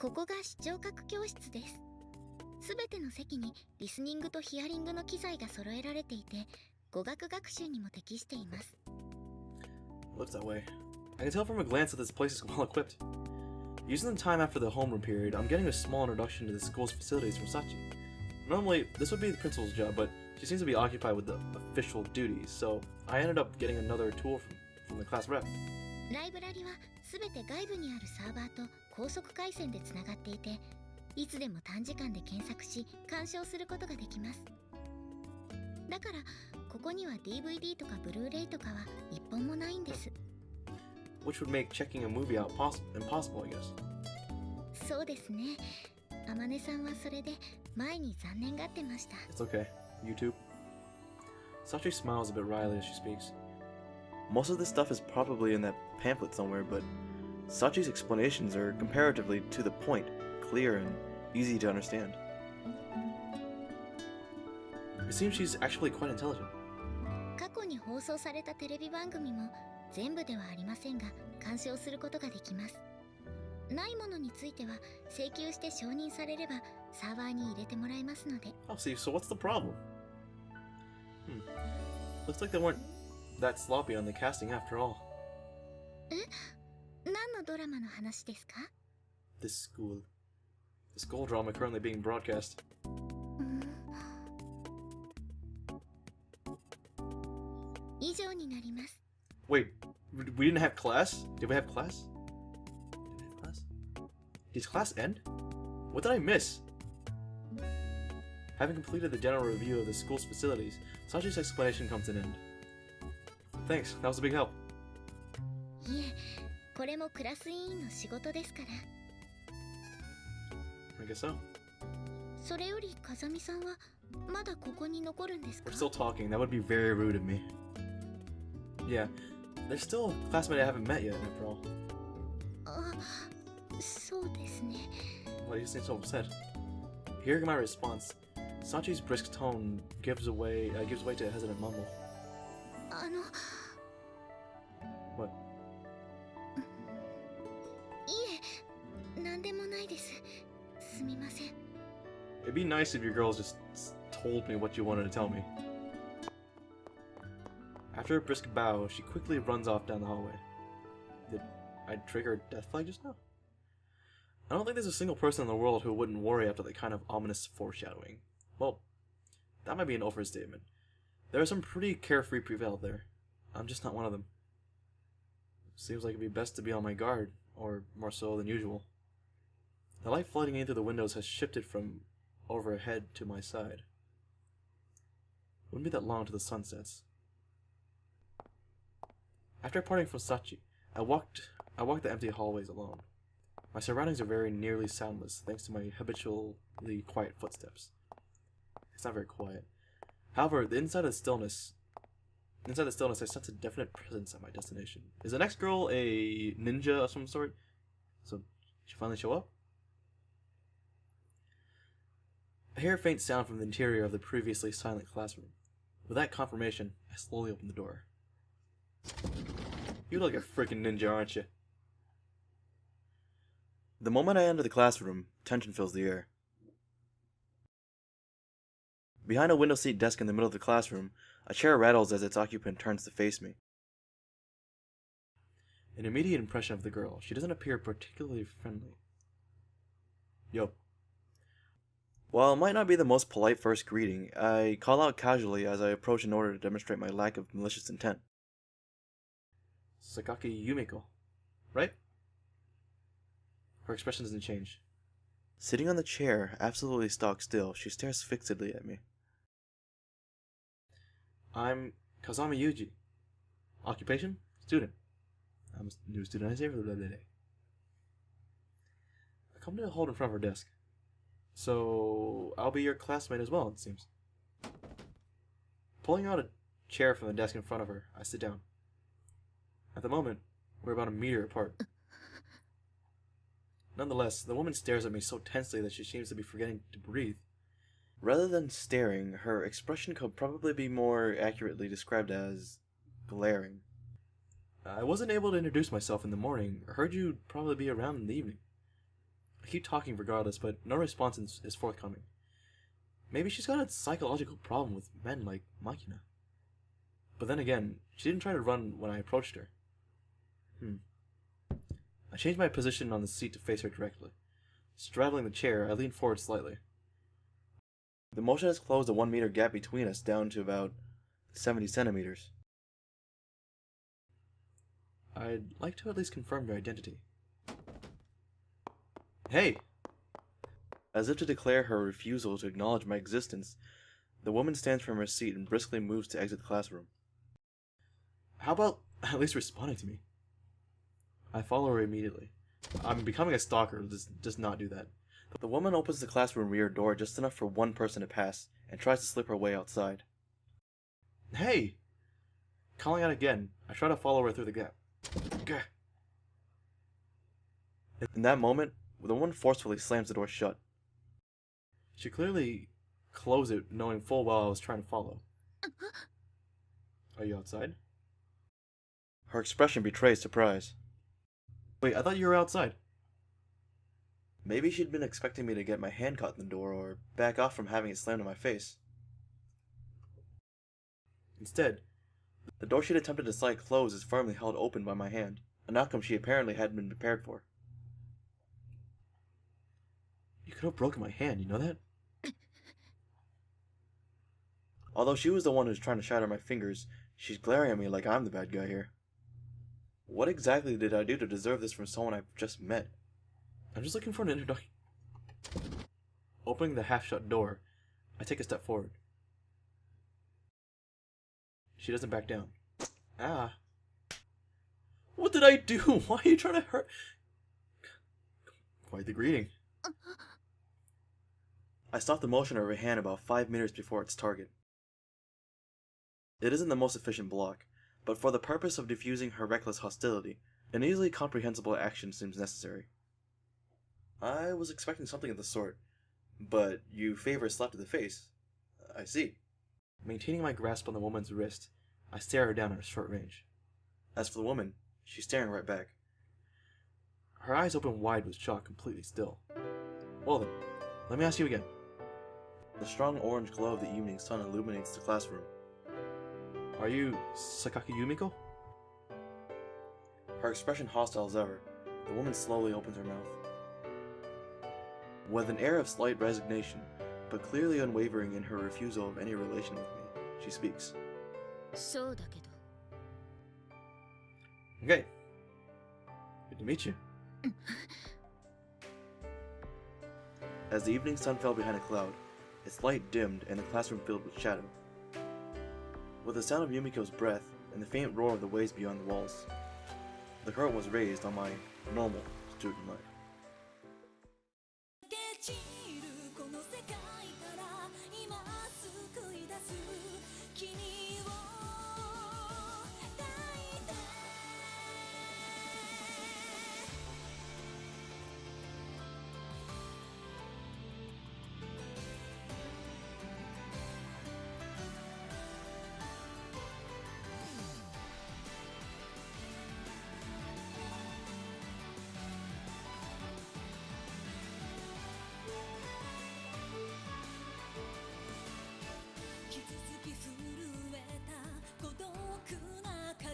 ここが視聴覚教室です。すべての席にリスニングとヒアリングの機材が揃えられていて、語学学習にも適しています。Looks that way. I can tell from a glance that this place is well equipped. Using the time after the homeroom period, I'm getting a small introduction to the school's facilities from Sachi. Normally, this would be the principal's job, but she seems to be occupied with the official duties, so I ended up getting another tool from the class rep. ライブラリはすべて外部にあるサーバーと高速回線でつながっていて、いつでも短時間で検索し鑑賞することができます。だからここには DVD とかブルーレイとかは一本もないんです。Which would make checking a movie out impossible, I guess. そうですね。あまねさんはそれで前に残念がってました。It's okay. YouTube. Sachi smiles a bit wryly as she speaks. Most of this stuff is probably in that pamphlet somewhere, but Sachi's explanations are comparatively to the point, clear, and easy to understand. It seems she's actually quite intelligent. 過去に放送されたテレビ番組も全部ではありませんが鑑賞することができます。ないものについては請求して承認されればサーバーに入れてもらえますので。Oh, see, so what's the problem? Looks like they weren't that sloppy on the casting after all. え？何のドラマの話ですか？ This school. The school drama currently being broadcast. 以上になります。Wait, we didn't have class? Did we have class? Did we have class? Did class end? What did I miss? Having completed the general review of the school's facilities, Sachi's explanation comes to an end. Thanks, that was a big help. いえ、これもクラス委員の仕事ですから。I guess so. それより風見さんはまだここに残るんですか？ We're still talking. That would be very rude of me. Yeah, there's still a classmate I haven't met yet, after all. あ、そうですね。 Why do you seem so upset? Hearing my response, Sachi's brisk tone gives way to a hesitant mumble. い What? え、なんでもないです。すみません。 It'd be nice if your girls just told me what you wanted to tell me. After a brisk bow, she quickly runs off down the hallway. Did I trigger a death flag just now? I don't think there's a single person in the world who wouldn't worry after that kind of ominous foreshadowing. Well, that might be an overstatement. There are some pretty carefree people out there. I'm just not one of them. Seems like it'd be best to be on my guard, or more so than usual. The light flooding in through the windows has shifted from overhead to my side. Wouldn't be that long till the sun sets. After parting from Sachi, I walked the empty hallways alone. My surroundings are very nearly soundless, thanks to my habitually quiet footsteps. It's not very quiet. However, inside the stillness, I sense a definite presence at my destination. Is the next girl a ninja of some sort? So, did she finally show up? I hear a faint sound from the interior of the previously silent classroom. With that confirmation, I slowly open the door. You look like a freaking ninja, aren't you? The moment I enter the classroom, tension fills the air. Behind a window seat desk in the middle of the classroom, a chair rattles as its occupant turns to face me. An immediate impression of the girl, she doesn't appear particularly friendly. Yo. While it might not be the most polite first greeting, I call out casually as I approach in order to demonstrate my lack of malicious intent. Sakaki Yumiko, right? Her expression doesn't change. Sitting on the chair, absolutely stock still, she stares fixedly at me. I'm Kazami Yuji. Occupation? Student. I'm a new student. I say for the day. I come to a hold in front of her desk. So, I'll be your classmate as well, it seems. Pulling out a chair from the desk in front of her, I sit down. At the moment, we're about a meter apart. Nonetheless, the woman stares at me so tensely that she seems to be forgetting to breathe. Rather than staring, her expression could probably be more accurately described as glaring. I wasn't able to introduce myself in the morning. I heard you'd probably be around in the evening. I keep talking regardless, but no response is forthcoming. Maybe she's got a psychological problem with men like Makina. But then again, she didn't try to run when I approached her. I changed my position on the seat to face her directly. Straddling the chair, I leaned forward slightly. The motion has closed a 1 meter gap between us down to about 70 centimeters. I'd like to at least confirm your identity. Hey! As if to declare her refusal to acknowledge my existence, the woman stands from her seat and briskly moves to exit the classroom. How about at least responding to me? I follow her immediately. I'm becoming a stalker, just not do that. The woman opens the classroom rear door just enough for one person to pass, and tries to slip her way outside. Hey! Calling out again, I try to follow her through the gap. Gah. In that moment, the woman forcefully slams the door shut. She clearly closed it, knowing full well I was trying to follow. Are you outside? Her expression betrays surprise. Wait, I thought you were outside. Maybe she'd been expecting me to get my hand caught in the door or back off from having it slammed in my face. Instead, the door she'd attempted to slide closed is firmly held open by my hand, an outcome she apparently hadn't been prepared for. You could have broken my hand, you know that? Although she was the one who's trying to shatter my fingers, she's glaring at me like I'm the bad guy here. What exactly did I do to deserve this from someone I've just met? I'm just looking for an introduction. Opening the half-shut door, I take a step forward. She doesn't back down. Ah. What did I do? Why are you trying to hurt? Quite the greeting. I stop the motion of her hand about 5 meters before its target. It isn't the most efficient block, but for the purpose of diffusing her reckless hostility, an easily comprehensible action seems necessary. I was expecting something of the sort, but you favor a slap to the face. I see. Maintaining my grasp on the woman's wrist, I stare her down at short range. As for the woman, she's staring right back. Her eyes open wide with shock, completely still. Well then, let me ask you again. The strong orange glow of the evening sun illuminates the classroom. Are you Sakaki Yumiko? Her expression hostile as ever, the woman slowly opens her mouth. With an air of slight resignation, but clearly unwavering in her refusal of any relation with me, she speaks. Okay. Good to meet you. As the evening sun fell behind a cloud, its light dimmed and the classroom filled with shadow. With the sound of Yumiko's breath and the faint roar of the waves beyond the walls, the curtain was raised on my normal student life.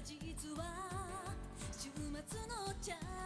実は週末のチャ